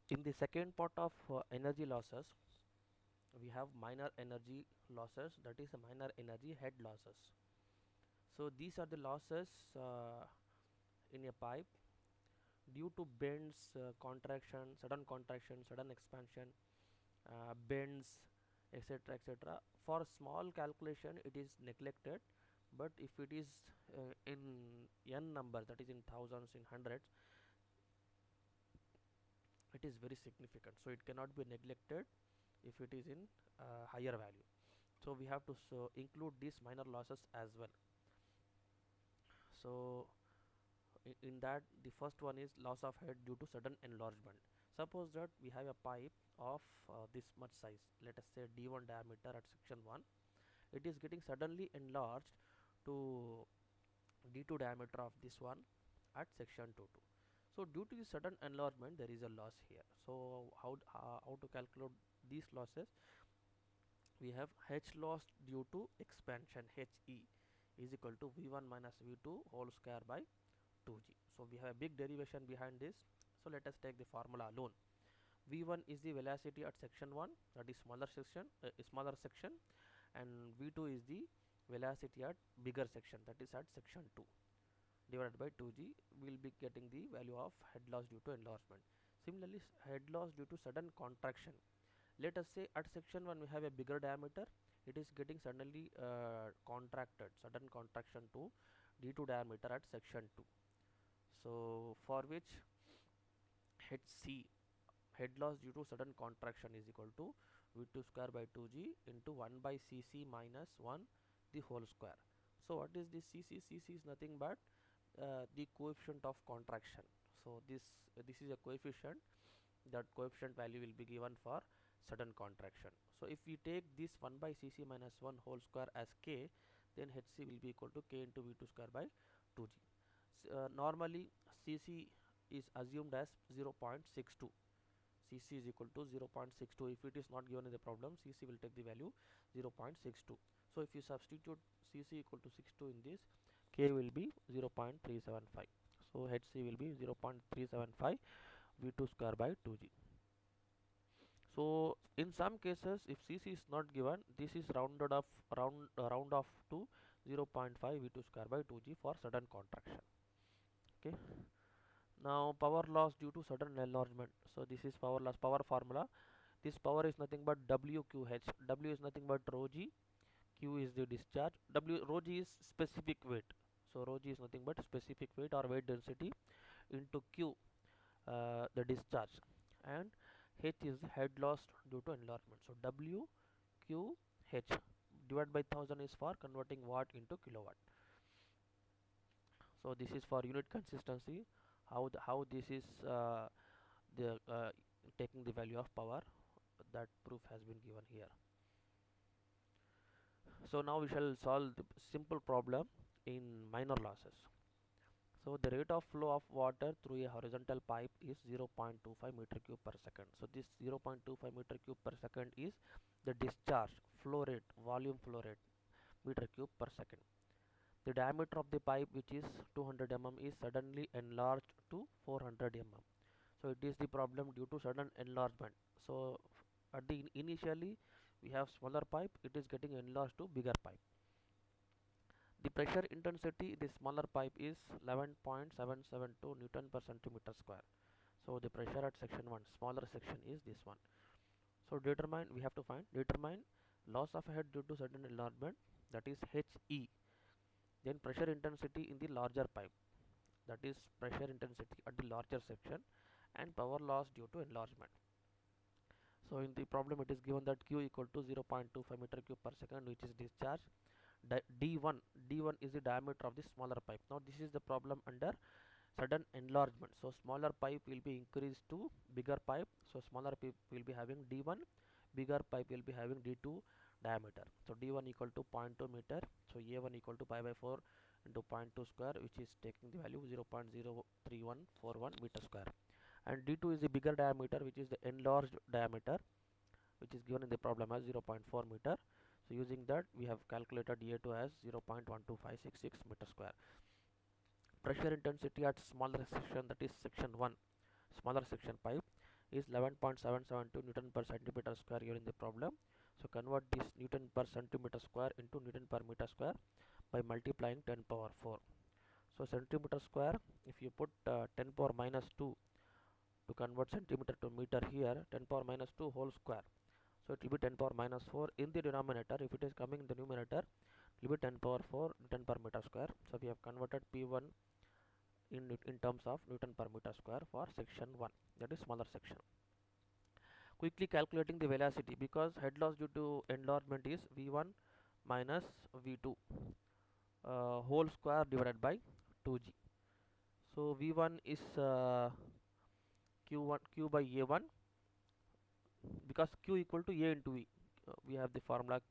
In the second part of energy losses, we have minor energy losses, that is minor energy head losses. So these are the losses in a pipe due to bends, contraction, sudden expansion, bends, etc., etc. For small calculation it is neglected, but if it is in n number, that is in thousands, in hundreds, it is very significant, so it cannot be neglected if it is in higher value. So we have to include these minor losses as well. So in that, the first one is loss of head due to sudden enlargement. Suppose that we have a pipe of this much size, let us say d1 diameter at section 1. It is getting suddenly enlarged to d2 diameter of this one at section 2. So due to the sudden enlargement there is a loss here. So how to calculate these losses? We have H loss due to expansion, He is equal to V1 minus V2 whole square by 2G. So we have a big derivation behind this. So let us take the formula alone. V1 is the velocity at section 1, that is smaller section, and V2 is the velocity at bigger section, that is at section 2, divided by 2G. We will be getting the value of head loss due to enlargement. Similarly, head loss due to sudden contraction. Let us say at section 1 we have a bigger diameter, it is getting suddenly contracted, sudden contraction to d2 diameter at section 2. So for which Hc, head loss due to sudden contraction, is equal to v2 square by 2g into 1 by cc minus 1 the whole square. So what is this cc? Cc is nothing but the coefficient of contraction. So this is a coefficient, that coefficient value will be given for sudden contraction. So if we take this 1 by cc minus 1 whole square as k, then Hc will be equal to k into v2 square by 2g. Normally cc is assumed as 0.62. Cc is equal to 0.62. If it is not given in the problem, Cc will take the value 0.62. So if you substitute Cc equal to 62 in this, K will be 0.375. So Hc will be 0.375 V2 square by 2G. So in some cases, if Cc is not given, this is round off to 0.5 V2 square by 2G for sudden contraction. Okay. Now power loss due to sudden enlargement. So this is power loss, power formula. This power is nothing but WQH. W is nothing but rho g. Q is the discharge. Rho g is specific weight. So rho g is nothing but specific weight or weight density into Q, the discharge, and H is head loss due to enlargement. So WQH divided by 1000 is for converting watt into kilowatt. So this is for unit consistency. How this is the taking the value of power, that proof has been given here. So now we shall solve the simple problem in minor losses. So the rate of flow of water through a horizontal pipe is 0.25 meter cube per second. So this 0.25 meter cube per second is the discharge flow rate, volume flow rate, meter cube per second. The diameter of the pipe, which is 200 mm, is suddenly enlarged to 400 mm. So it is the problem due to sudden enlargement. So at the initially we have smaller pipe, it is getting enlarged to bigger pipe. The pressure intensity in the smaller pipe is 11.772 Newton per centimeter square. So the pressure at section 1, smaller section, is this one. So we have to determine loss of head due to sudden enlargement, that is He. Then pressure intensity in the larger pipe, that is pressure intensity at the larger section, and power loss due to enlargement. So in the problem it is given that Q equal to 0.25 meter cube per second, which is discharge. D1 is the diameter of the smaller pipe. Now this is the problem under sudden enlargement. So smaller pipe will be increased to bigger pipe. So smaller pipe will be having D1, bigger pipe will be having D2 diameter. So D1 equal to 0.2 meter. So A1 equal to pi by 4 into 0.2 square, which is taking the value 0.03141 meter square. And D2 is the bigger diameter, which is the enlarged diameter, which is given in the problem as 0.4 meter. So using that we have calculated A2 as 0.12566 meter square. Pressure intensity at smaller section, that is section 1, smaller section pipe, is 11.772 Newton per centimeter square here in the problem. So convert this Newton per centimeter square into Newton per meter square by multiplying 10 power 4. So centimeter square, if you put 10 power minus 2 to convert centimeter to meter here, 10 power minus 2 whole square. So it will be 10 power minus 4 in the denominator. If it is coming in the numerator, it will be 10 power 4 Newton per meter square. So we have converted P1 in terms of Newton per meter square for section 1, that is smaller section. Quickly calculating the velocity, because head loss due to enlargement is V1 minus V2 whole square divided by 2g. So V1 is Q by A1, because Q equal to A into V. We have the formula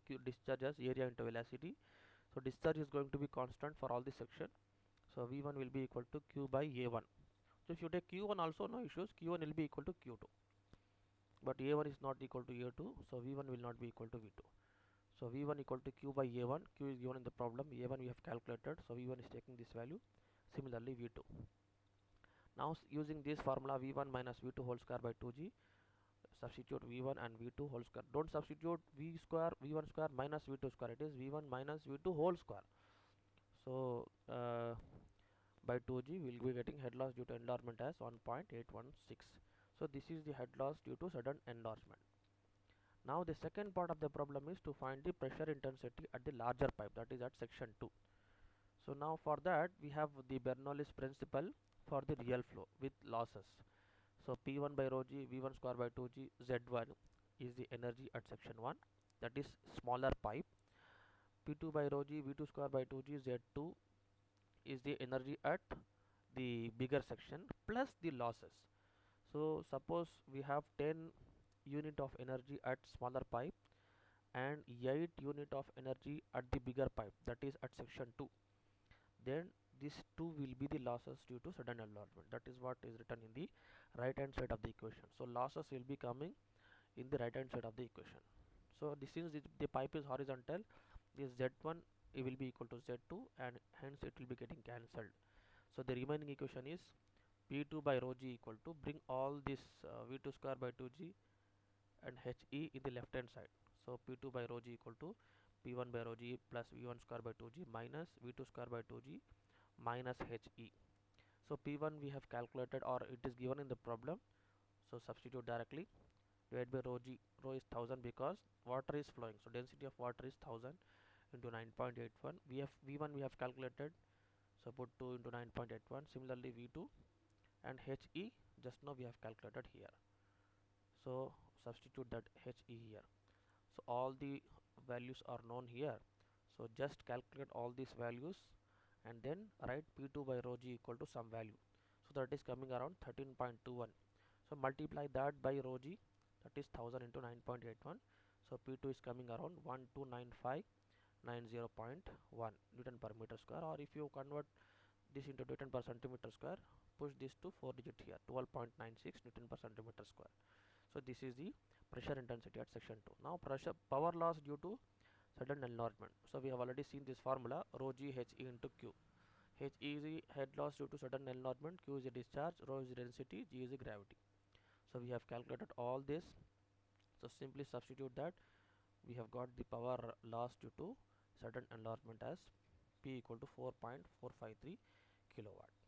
Q discharge as area into velocity. So discharge is going to be constant for all the section. So V1 will be equal to Q by A1. So if you take Q1 also, no issues, Q1 will be equal to Q2. But A1 is not equal to A2, so V1 will not be equal to V2. So V1 equal to Q by A1, Q is given in the problem, A1 we have calculated, so V1 is taking this value, similarly V2. Now using this formula V1 minus V2 whole square by 2g, substitute V1 and V2 whole square. Don't substitute V square, V1 square minus V2 square, it is V1 minus V2 whole square. So by 2g we will be getting head loss due to enlargement as 1.816. So this is the head loss due to sudden enlargement. Now the second part of the problem is to find the pressure intensity at the larger pipe, that is at section 2. So now for that we have the Bernoulli's principle for the real flow with losses. So P1 by rho g, V1 square by 2g, Z1 is the energy at section 1, that is smaller pipe. P2 by rho g, V2 square by 2g, Z2 is the energy at the bigger section plus the losses. So suppose we have 10 unit of energy at smaller pipe and 8 unit of energy at the bigger pipe, that is at section 2, then these two will be the losses due to sudden enlargement. That is what is written in the right hand side of the equation. So losses will be coming in the right hand side of the equation. So this is the pipe is horizontal, this Z1 it will be equal to Z2 and hence it will be getting cancelled. So the remaining equation is P2 by rho g equal to, bring all this V2 square by 2g and He in the left hand side. So P2 by rho g equal to P1 by rho g plus V1 square by 2g minus V2 square by 2g minus He. So P1 we have calculated, or it is given in the problem, so substitute directly, divided by rho g. Rho is 1000 because water is flowing, so density of water is 1000 into 9.81. We have V1 we have calculated, so put 2 into 9.81. Similarly V2 and He just now we have calculated here, so substitute that He here. So all the values are known here, so just calculate all these values and then write P2 by rho g equal to some value, so that is coming around 13.21. So multiply that by rho g, that is 1000 into 9.81. So P2 is coming around 129,590.1 Newton per meter square, or if you convert this into Newton per centimeter square, push this to 4 digit here, 12.96 Newton per centimeter square. So this is the pressure intensity at section 2. Now power loss due to sudden enlargement. So we have already seen this formula, rho g He into Q. He is the head loss due to sudden enlargement, Q is the discharge, rho is the density, G is the gravity. So we have calculated all this. So simply substitute that. We have got the power loss due to sudden enlargement as P equal to 4.453 kilowatt.